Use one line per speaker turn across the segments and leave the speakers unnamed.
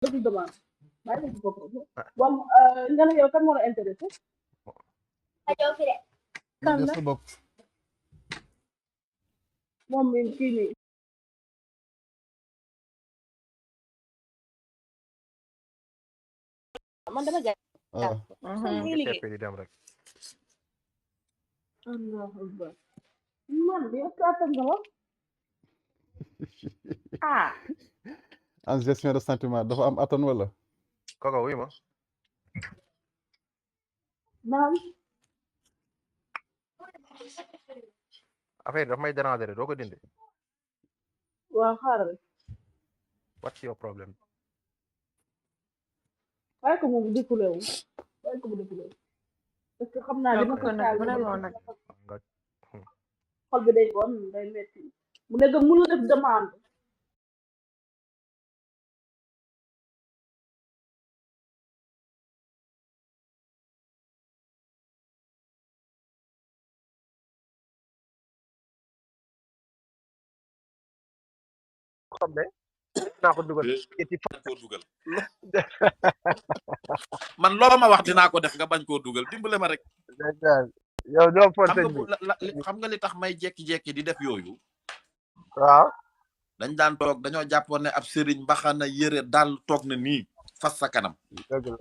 defu demande bàyyi la ci boppam bon nga ne yow kan moo la intéressé kan la
sa bopp
moom mi kii nii man dama jaay mu ngi liggéey
di dem rek.
Allahu akbar man bi est-ce que attan nga ma ah
en gestion de sentiment dafa am attan wala
Koko wuy ma.
naam
Affaire daf may déranger doo ko dindi.
waaw xaaral
What's your problem?
bàyyi ko moom découlé wu bàyyi ko mu découlé wu parce que xam naa li ma ko taal
Nga
xol bi day bon day metti mu nekk mun la def demande
xam ne naa ko dugal
bañ koo dugal man loo ma wax dinaa ko def nga bañ koo dugal dimbale ma rek
yow ñoo for
xam
sëñ
nga
bi
xam nga li tax may jekki-jekki di def yooyu
waaw
dañ daan toog dañoo jàppoon ne ab sëriñ mbaxana yëre daal toog na nii fas sa kanam
dëgg la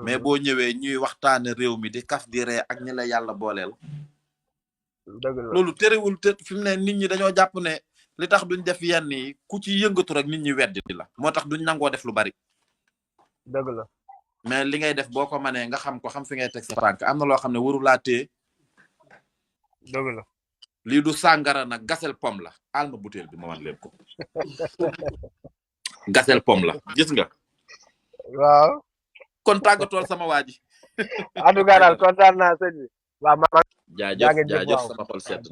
mais boo ñëwee ñuy waxtaane réew mi di kaf di ree ak ñi la yàlla booleel
dëgg la
loolu terewul te fi mu ne nit ñi dañoo jàpp ne li tax duñ def yenn yi ku ci yëngatu rek nit ñi weddi la moo tax duñ nangoo def lu bari
dëgg la
mais li ngay def boo ko mënee nga xam ko xam fi ngay teg sa tànk am na loo xam ne waru laa téye
dëgg la
lii du sàngara nag gasel pom la al ma butéel bi ma wan leen ko gasel pom la gis nga
waaw
kon tàggatool sama waa ji
en tout cas daal kontaan naa sëñ bi waaw ma
jaajëf sama xol seet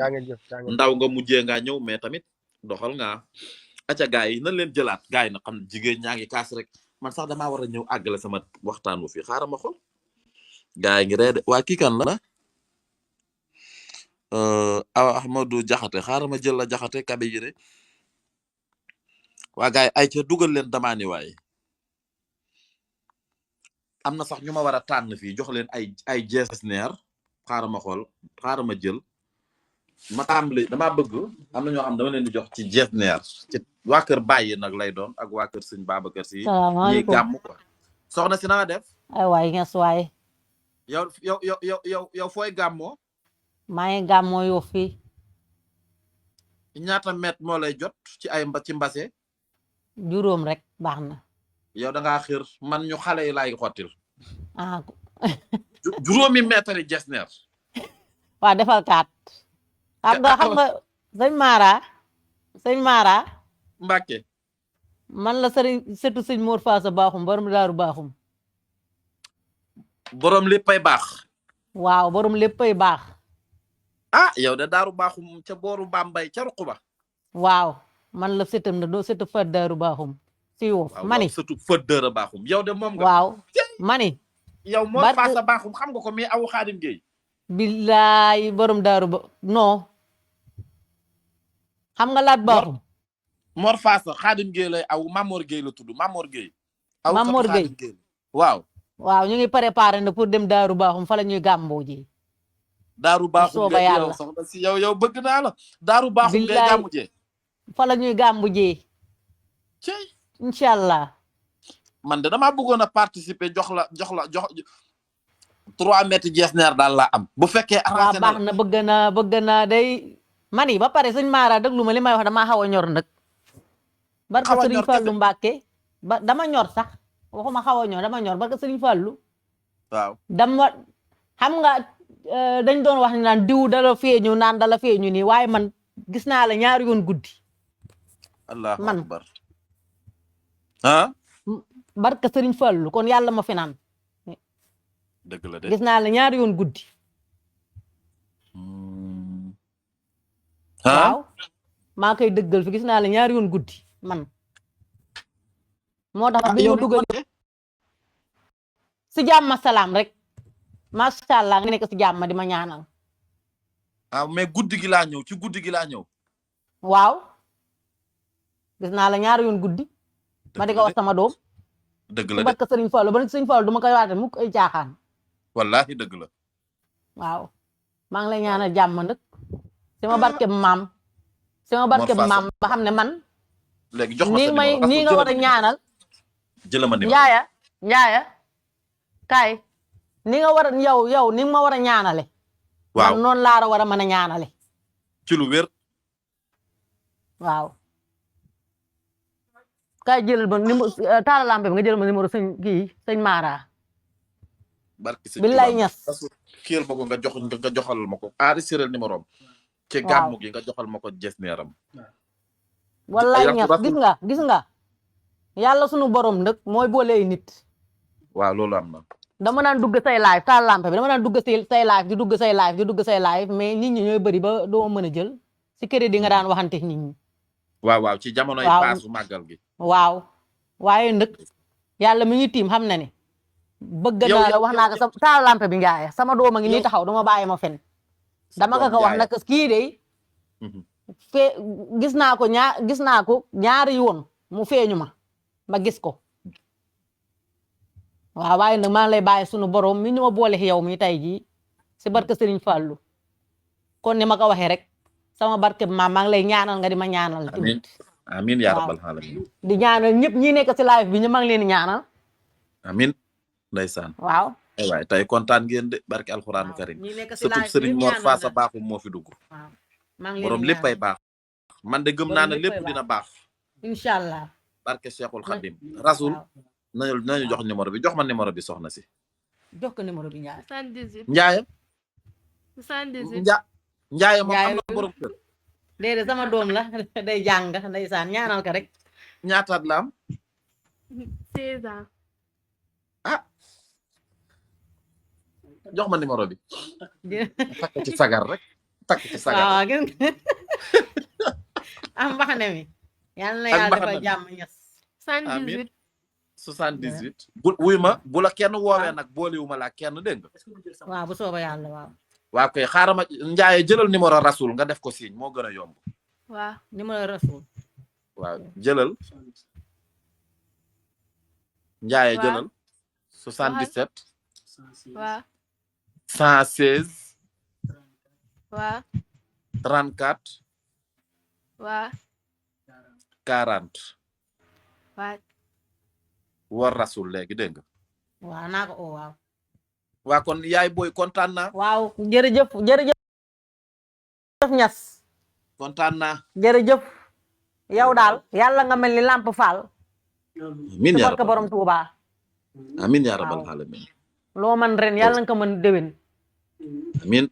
ndaw nga mujjee ngaa ñëw mais tamit doxal nga acca gaay yi nañ leen jëlaat gaay yi na xam ne jigéen ñaa ngi kaas rek man sax damaa war a ñëw àggale sama waxtaan wu fi xaaral ma xool gaay yi ngi reede waa kii kan la awa Ahmadou Jaxate xaaral ma jël la Jaxate kabe yi rek waa gaay ay ca dugal leen damaani waaye am na sax ñu ma war a tànn fii jox leen ay jesneer xaaral ma xool xaaral ma jël ma tàmbali damaa bëgg am na ñoo xam dama leen di jox ci jesneer ci waa kër Baye nag lay doon ak waa kër sëñ Babacar Si ñuy gàmm quoi soxna si na nga def
ay waay nges waay
yow fooy gàmmoo
maa ngi gàmmoo yoo fii
ñaata met moo lay jot ci ay ci mbase
juróom rek baax na
yow da ngaa xir man ñu xale yi laay xottil
ah
juróomi mètre yi jesneer
waa defal kaat xam nga sëñ Mara
Mbàkke
man la sëriñ sëtu sëñ Mor Faasa baaxum borom daaru baaxum
borom léppay baax
waaw borom léppay baax
ah yow de daaru baaxum ca booru Bambay ca ruq ba
waaw man la sëtam na doo sëtu fa daaru baaxum si Yoff mani
sëtu fa dëra baaxum yow de moom nga
waaw mani
yow Mor Faasa baaxum xam nga ko mais awu Xaadim Géey
billaay borom daaru ba non xam nga laat baaxum
Mor Faasa Xaadim Géey lay aw Mamor Géey la tudd Mamor Géey
Mamor Géey waaw ñu ngi préparé na pour dem daaru baaxum fa la ñuy gàmboo ji
daaru baaxum
sooba yàlla
yow soxna si yow bëgg naa la daaru baaxum ngay gàmmu jee
fa la ñuy gàmbu ji
cey
incha allah
man de damaa bëggoon a participer jox 3 mètres jesneer daal laa am bu fekkee arrangé
baax na bëgg na day mani ba pare sëñ Mara déglu ma li may wax damaa xaw a ñor nag barka sëriñ Fallu Mbàkke ba dama ñor sax waxuma xaw a ñor dama ñor barka sëriñ Fallu
waaw
dama xam nga dañ doon wax ni naan diw dala feeñu naan dala feeñu nii waaye man gis naa la ñaari yoon guddi
allahu akbar ah
barka sëriñ Fallu kon yàlla ma fi naan
dëgg la de
gis naa la ñaari yoon guddi waaw maa koy dëggal fi gis naa la ñaari yoon guddi man moo tax bi ñu dugal si jàmm salaam rek macha allah nga nekk si jàmm di ma ñaanal
mais guddi gi laa ñëw ci guddi gi laa ñëw
waaw gis naa la ñaari yoon guddi ma di ko wax sama doom
dëgg
ci
la de
barke Serigne Fallou ba Serigne Fallou du ma koy waate mukk ay caaxaan
wallahi dëgg la
waaw maa ngi lay ñaanal jàmm nag sama barke maam sama barke
Mor Faasa.
maam ba xam ne man
léegi jox ma
nii
sa
may
numéro
nii nga war a ñaanal
jëla ma numéro
njaaya kaay ni nga war a yow ni nga ma war a ñaanale
waaw
man noonu laa war a mën a ñaanale
ci lu wér
waaw kaay jëlal ma numéro taala lampe bi nga jël ma numéro sëñ Mara
barki sëñ
billaay
Tuubaa.
ñas
kiyal ma ko nga joxal ma ko enregistré numéro am ci gàmmu gi nga joxal ma ko jes neeram
wallaay
ay
ñas gis nga yàlla sunu borom nag mooy boole ay nit
waaw loolu am na
dama naan dugg say live taal lampe bi dama naan dugg say live di dugg say live mais nit ñi ñooy bëri ba doo mën a jël si crédit nga daan waxante nit ñi
waaw ci jamonoy
waaw.
paasu màggal gi
waaw waaye nag yàlla mi ngi tiim xam na ne bëgg
Yow-
naa la wax naa ko sa taal lampe bi ngaaya sama doom a ngi nii
Yow-
taxaw dama bàyyi ma fen dama ko wax nag kii de fee gis naa ko ñaari yoon mu feeñu ma gis ko waaw waaye nag maa ngi lay bàyyi sunu borom mi ñu ma boole yow mi tey jii si barke Serigne Fallou kon ni ma ko waxee rek sama barke maam maa ngi lay ñaanal nga di ma ñaanal
amin
tamit
amin yaa
Waaw.
rabbal alamin
di ñaanal ñëpp ñi nekk si live bi ñu maa ngi leen di ñaanal
amin ndeysaan
waaw
ay waay tey kontaan ngeen de barke alxuraanu karim
ñi nekk si
surtout
live bi
Serigne
ñëpp
Mor
ñaanal
Faasa
nga.
baaxum moo fi dugg
waaw maa ngi leen
borom
di
léppay baax man de gëm
Borom
naa ne
léppay
lépp dina baax
incha allah
barke Cheikhul Khadim rasul
waaw
nañu jox numéro bi jox ma numéro bi soxna si
jox ko numéro bi ñaar
78
Njaaye
78
Njaaye moom am
Njaaye.
na borom kër
déedéet sama doom la day jàng ndeysaan ñaanal ko rek
ñaataat la am
16 ans.
jox ma numéro bi takk ci sagar rek takk ci sagar
waaw gën am mbaxane mi yàlla na
Ak
yàlla
mbaxane
defal
mi.
jàmm ñas
78
78 wuy ma bu la kenn woowee nag boolewuma la kenn dégg nga
waaw bu sooba yàlla waaw
waaw koy xaaral ma Njaaye jëlal numéro rasul nga def ko signe moo gën a yomb
waaw
numéro rasul
waaw jëlal Njaaye
Waaw.
jëlal 77
waaw
116
waaw
34
waaw
40
waaw
war rasul léegi dégg nga
waaw naa ko oo waaw
waa kon yaay booy kontaan naa
waaw jërëjëf ñas
kontaan naa
jërëjëf yow daal yàlla nga mel ni Lamp Fall
amin
ci
yaa
barke
rabbal
borom Touba
amin yaa rabbal
Waaw.
alamin
loo man ren yàlla nga ko mën déwén
amin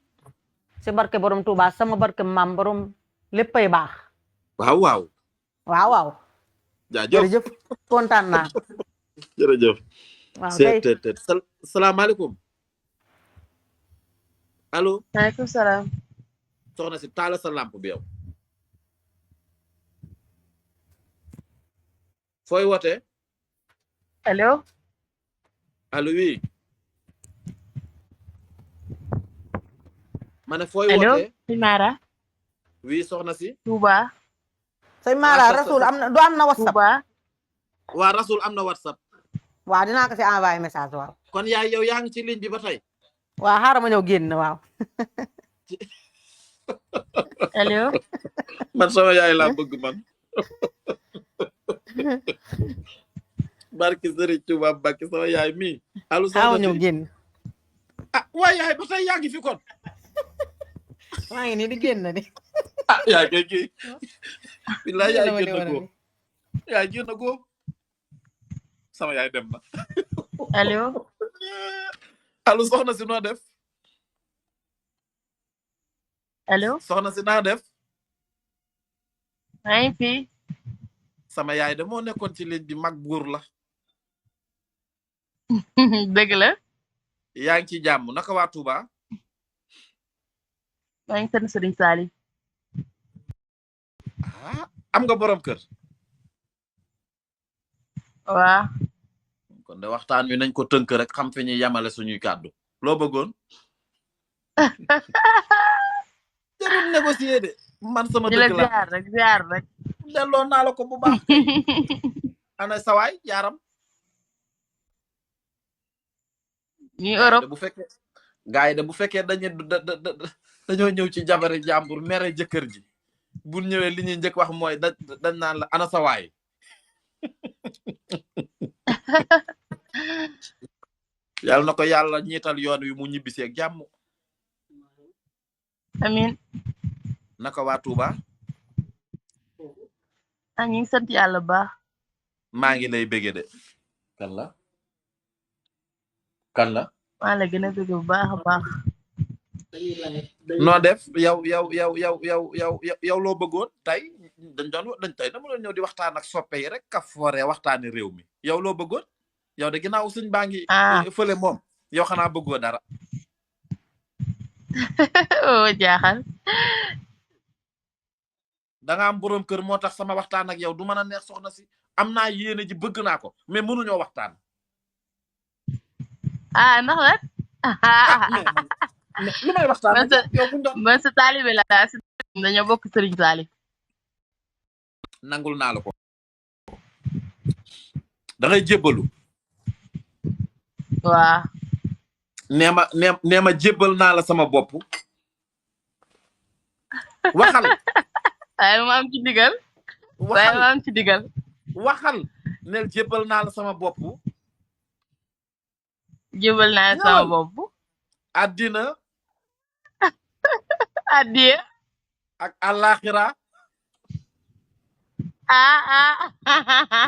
ci barke borom Touba sama barke maam borom léppay baax
waaw waaw
waaw
jaajëf
jërëjëf kontaan naa
jërëjëf
waaw kay
salaamaaleykum allo
maaleykum salaam.
soxna si taala sa lampe bi yow fooy wootee
allo.
allo oui ma ne fooy
allo.
wootee
Sëñ Mara.
oui soxna si
Touba.
sëñ Mara rasul am na whatsapp
Touba.
waa rasul am na whatsapp
waaw dinaa ko fi envoyé message waaw
kon yaay yow yaa ngi ci ligne bi ba tey
waaw xaaral ma ñëw génn waaw
allo.
man sama yaay laa bëgg man barki Sëriñ Tuuba Mbàkke sama yaay mi allo
xaaral ma
soxna
ñëw
si
génn
ah waa yaay ba tey yaa ngi fi kon
maa ngi nii di génn di
ah yaay kay kii billaay yaay
Génn ma
génn
numéro
ko
bi.
yaay génn ko sama yaay dem na
allo.
allo soxna si noo def
allo.
soxna si naa def
maa ngi fi.
sama yaay de moo nekkoon ci ligne bi mag buur la
dëgg la.
yaa ngi ci jàmm naka waa Touba
maa ngi sant Sëriñ Saali.
ah am nga borom kër
waaw.
kon de waxtaan wi nañ ko tënk rek xam fi ñuy yamale suñuy kàddu loo bëggoon jarul négocier de man sama
di la
dëkk la
ziar rek ziar rek.
delloo naa la ko bu baax ana sawaay yaaram
ni Europe
bu fekkee gaay de bu fekkee dañoo ñëw ci jabari jàmbur mere jëkkër ji bu ñëwee li ñuy njëkk wax mooy dañ naan la ana sa waay yàlla na ko yàlla ñiital yoon wi mu ñibbisee ak jàmm
amin
naka waa Touba
ñu ngi sant yàlla baax
maa ngi lay bëgge de kan la
maa la gën a bëgg bu baax a baax
noo def yow loo bëggoon tey tey dama doon ñëw di waxtaan ak soppe yi rek ka foore waxtaani réew mi yow loo bëggoon yow de ginnaaw suñ baa ngi fële moom yow xanaa bëggoo dara
oh jaaxal
da nga am borom kër moo tax sama waxtaan ak yow du mën a neex soxna si am naa yéene ji bëgg naa ko mais mënuñoo waxtaan
ndax lan
lu may waxtaan yow buñ doon
man sa taalibe la dañoo bokk Sëriñ Saali
nangul naa la ko da ngay jébbalu
waa
nee ma jébbal naa la sama bopp waxal
waaye ma am ci digal
waxal neel jébbal naa la sama bopp
jébal naa la sama bopp
àddina
addiye
ak àllaaxira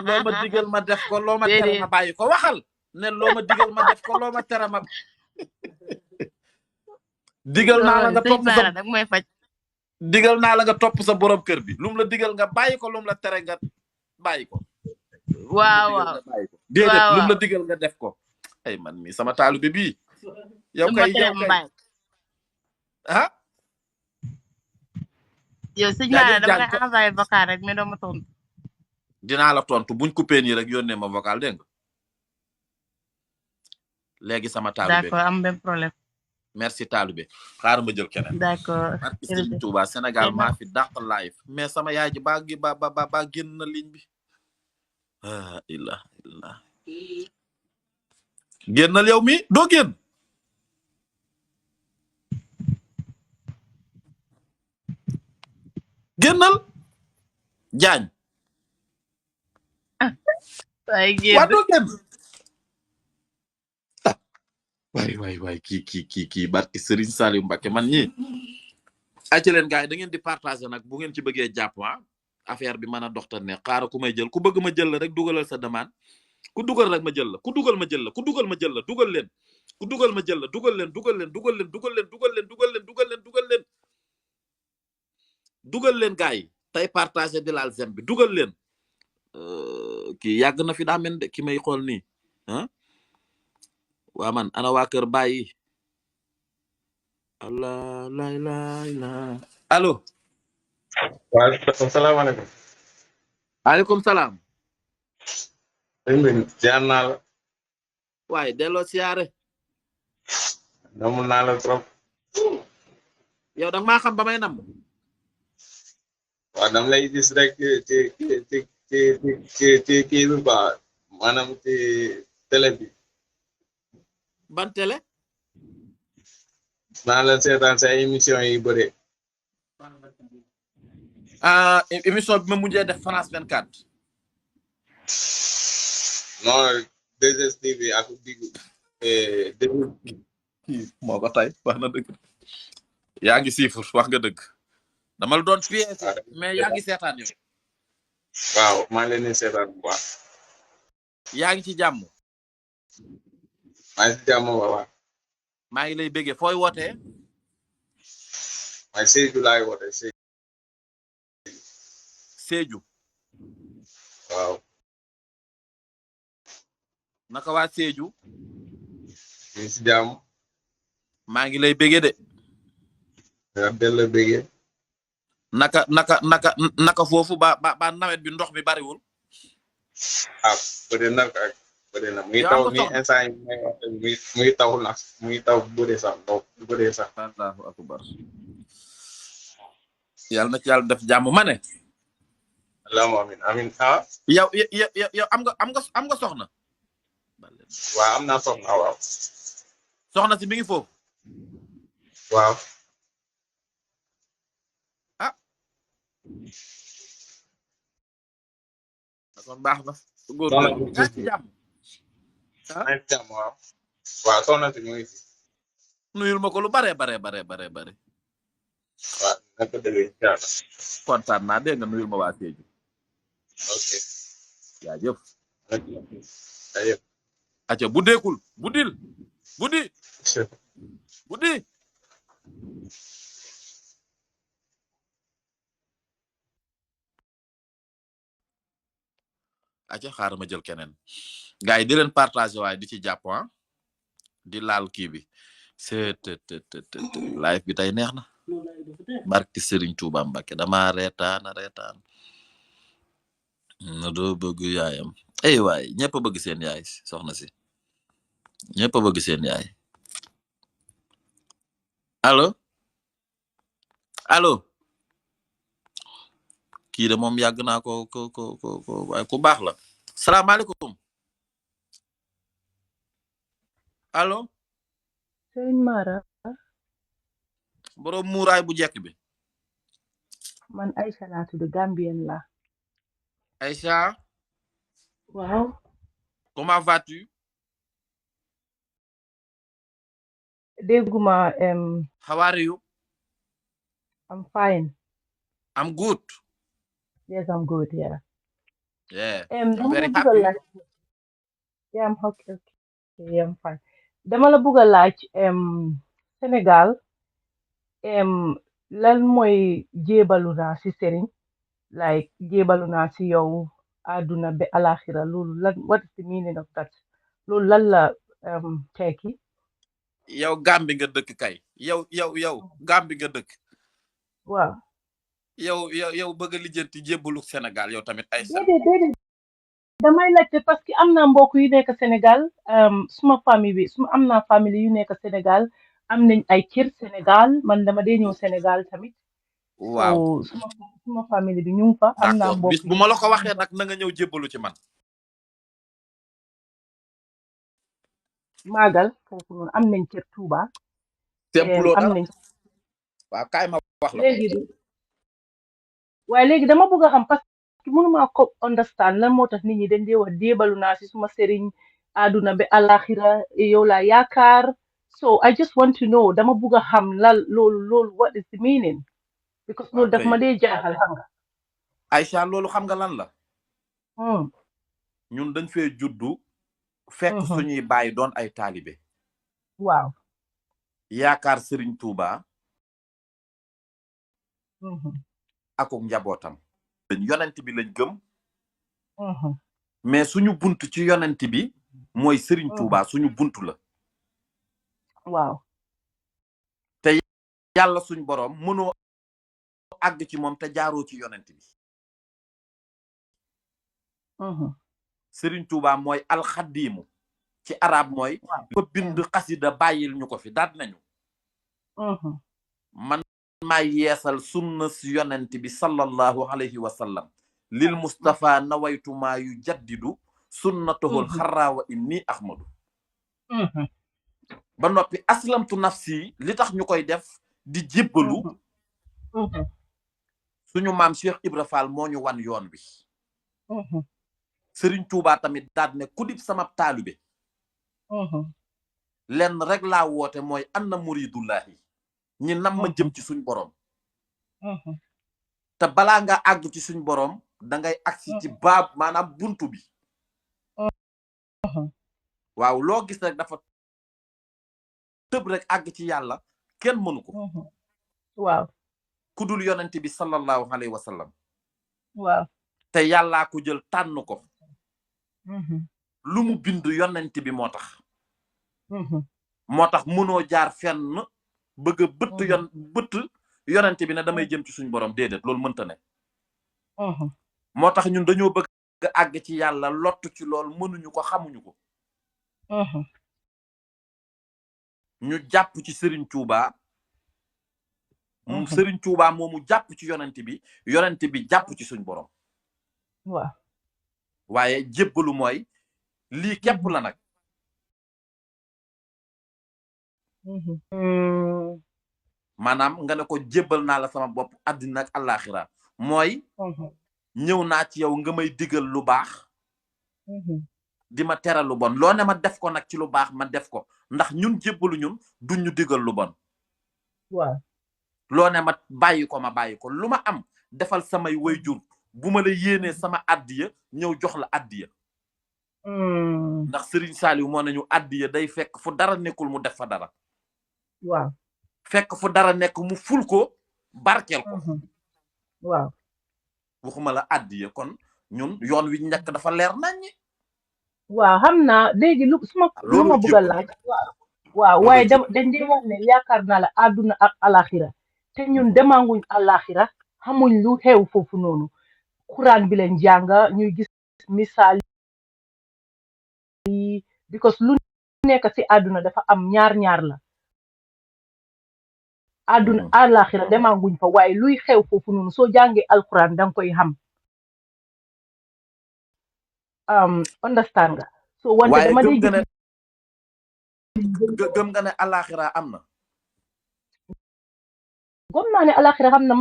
loo ma digal ma def ko loo ma tere ma bàyyi ko waxal ne loo ma digal ma def ko loo ma tere ma digal naa la nga topp sa
dag may faj
digal naa la nga topp sa borom kër bi lum la digal nga bàyyi ko lum la tere nga bàyyi ko
waaw
déedéet lum la digal nga def ko ay man mi sama taalibe bi yow kay
yow sëñ Mara dama lay envoyé vocal rek mais doo ma tontu
dinaa la tontu buñ coupé nii rek yónnee ma vocal dégg nga léegi sama taalibe
d'accord am benn problème
merci taalibe xaaral ma jël keneen
d'accord
Sëriñ Touba Sénégal maa fi dàq live mais sama yaay ji ba génn na ligne bi illa génnal yow mi doo génn génnal jaañ waa doo génn waay kii barki Serigne Saliou Mbacké man ñi ay ci leen gars yi da ngeen di partager nag bu ngeen ci bëggee jàpp affaire bi mën a doxta ne xaaral ku may jël ku bëgg ma jël la rek dugalal sa demande ku dugal rek ma jël la ku dugal ma jël la ku dugal ma jël la dugal leen ku dugal ma jël la dugal leen gars yi tey partager di laal zem bi dugal leen kii yàgg na fi daa mel de ki may xool nii waa man ana waa kër bàyyi allah la allo
waaleykum salaamaaleykum
aleykum salaam
sëñ bi ziar naa la
waaye delloo siyaare
namu naa la trop
yow danga maa xam ba may nam
waaw dam lay gis rek ci kii bi quoi maanaam ci télé bi
ban télé
naa la seetaan sa émission yi bëre
émission bi ma mujjee def France 24
non 2STV ak diggu
moo ko tay wax na dëgg yaa ngi siifur wax nga dëgg dama la doon pièce mais yaa ngi seetaan yow
waaw maa ngi leen di seetaan bu baax
yaa ngi ci jàmm
maa ngi ci jàmm waaw
maa ngi lay béggee fooy wootee
maa Sédhiou laay woote
Sédhiou
waaw
naka waa Sédhiou
ñu ngi ci jàmm
maa ngi lay béggee de
nga delloo béggee
naka foofu ba nawet bi ndox mi bariwul
bëri na ak bëri na muy taw ni instant yi muy taw nag muy taw bëri sax ndox bëri sax
allahu akbar yàlla na ci yàlla def jàmm ma ne
allahumma amin
yow am nga soxna
waaw am naa soxna waaw
soxna si mi ngi foofu.
waaw.
ah. kon baax na. góorgóorlu yaa ci jàmm.
maa ngi jàmm waaw. waaw soxna si mu ngi fi.
nuyul ma ko lu bare.
waaw na ko déggee incha allah.
kontaan naa dégg nga nuyul ma waa Sédhiou.
ok.
jaajëf.
jaajëf.
acca bu deekul buddi. acca xaaral ma jël keneen. gars yi di leen partager waaye di ci jàpp di laal kii bi. live bi tey neex na. barki Serigne Touba Mbacké dama reetaan na doo bëgg yaayam ay waay ñëpp bëgg seen yaay soxna si ñëpp bëgg seen yaay allo kii de moom yàgg naa ko waaye ku baax la salaamaaleykum allo
Sëriñ Mara
borom muuraay bu jekk bi
man Aïcha laa tudd Gambien la
Aïcha
waaw
comment vas-tu
dégguma
how are you
I'm fine
I'm good
yes I'm good yeah
I'm
dama
very
la bëgg a
happy
laaj yeah I'm okay yeah I'm fine dama la bëgg a laaj Sénégal lan mooy jébalu naa ci sëriñ like jébalu naa ci yow àdduna ba alaxira loolu lan what is the meaning of that loolu lan la tekki
yow Gambi nga dëkk kay yow Gambi nga dëkk
waaw
yow bëgg a lijjanti jébbalu Sénégal yow tamit ay
déedéet damay laajte parce que am na mbokk yu nekk Sénégal suma famille bi am naa famille yu nekk Sénégal am nañ ay kër Sénégal man dama dee ñëw Sénégal tamit
waaw
so suma famille bi ñu ngi fa am naa
d'accord
mbokk
bis bu ma la ko waxee nag na nga ñëw jébbalu ci man
maagal foofu noonu am nañ kër Touba
tempuloo
am
dara
nañ
waaw kaay ma wax la
léegi dama bëgg a xam parce que mënuma ko understand lan moo tax nit ñi dañ dee wax débalu naa ci suma sëriñ àdduna ba alaxira yow laa yaakaar so I just want to know dama bëgg a xam loolu what is the meaning because loolu daf ma dee jaaxal xam nga
Aïcha loolu xam nga lan la ñun dañ fee juddu fekk suñuy bàyyi doon ay taalibe
waaw
yaakaar Serigne Touba akuk njabootam yonent bi lañ gëm mais suñu buntu ci yonent bi mooy Serigne Touba suñu buntu la
waaw
te yàlla suñ borom mënoo àgg ci moom te jaaroo ci yonent bi Serigne Touba mooy alxadiimu ci arab mooy fa bind xasida bàyyil ñu ko fi daat nañu man maay yeesal sunna si yonent bi sallallahu alayhi wa sallam lil Mustafa nawaytu maa yu jaddidu sunnatuhul xaraawa inni ahmadu ba noppi aslamtu nafsi li tax ñu koy def di jébbalu suñu maam Cheikh Ibra Fall moo ñu wan yoon bi Serigne Touba tamit daal ne ku dib sama taalibe lenn rek laa woote mooy anna muridullahi ñi nam ma jëm ci suñ borom te balaa nga àgg ci suñ borom da ngay agsi ci baab maanaam buntu bi waaw loo gis rek dafa tëb rek àgg ci yàlla kenn mënu ko
waaw
ku dul yonent bi sallallahu alayhi wa sallam
waaw
te yàllaa ko jël tànn ko lu mu bind yonent bi moo tax mënoo jaar fenn bëgg a bëtt yonent bi ne damay jëm ci suñ borom déedéet loolu mënta ne moo tax ñun dañoo bëgg àgg ci yàlla lottu ci lool mënuñu ko xamuñu ko ñu jàpp ci Serigne Touba Serigne Touba moomu jàpp ci yonent bi jàpp ci suñ borom
waaw
waaye jébbalu mooy lii képp la nag maanaam nga ne ko jébbal naa la sama bopp àddina ak àllaaxira mooy ñëw naa ci yow nga may digal lu baax di ma teral lu bon loo ne ma def ko nag ci lu baax ma def ko ndax ñun jébbalu ñun duñ ñu digal lu bon
waaw
loo ne ma bàyyi ko ma bàyyi ko lu ma am defal samay wayjur bu ma la yéenee sama addiya ñëw jox la addiya ndax Serigne Saliou moo nañu addiya day fekk fu dara nekkul mu def fa dara
waaw
fekk fu dara nekk mu ful ko barkeel ko
waaw
waxuma la addiya kon ñun yoon wi ñàkk dafa leer naññi
waaw xam naa léegi lu ma bëgg a laaj waaw waaye dañ dee wax ne yaakaar naa la àdduna ak alaxira te ñun demanguñ alaxira xamuñ lu xew foofu noonu xuraan bi leen jàng ñuy gis misaal yi because lu nekk ci àdduna dafa am ñaar la àdduna alaxira demanguñ fa waaye luy xew foofu noonu soo jàngee alxuraan danga koy xam understand nga so wante dama di
gëm nga ne alaxira am na
gëm naa ne alaxira xam na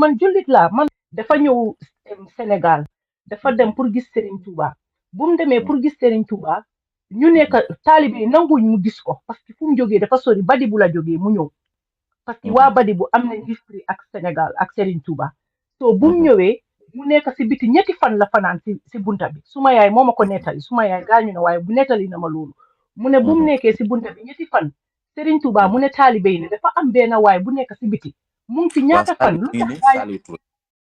man jullit laa man dafa ñëw Sénégal dafa dem pour gis Serigne Touba bu mu demee pour gis Serigne Touba ñu nekk taalibe yi nanguñ mu gis ko parce que fu mu jógee dafa sori Badibu la jógee mu ñëw parce que waa Badibu am nañ history ak Sénégal ak Serigne Touba so bu mu ñëwee mu nekk si biti ñetti fan la fanaan si bunta bi suma yaay moo ma ko nettali suma yaay gaañu na waaye bu nettali na ma loolu mu ne bu mu nekkee si bunta bi ñetti fan Serigne Touba mu ne taalibe yi ne dafa am benn waay bu nekk si biti mu ngi fi ñaata fan lu tax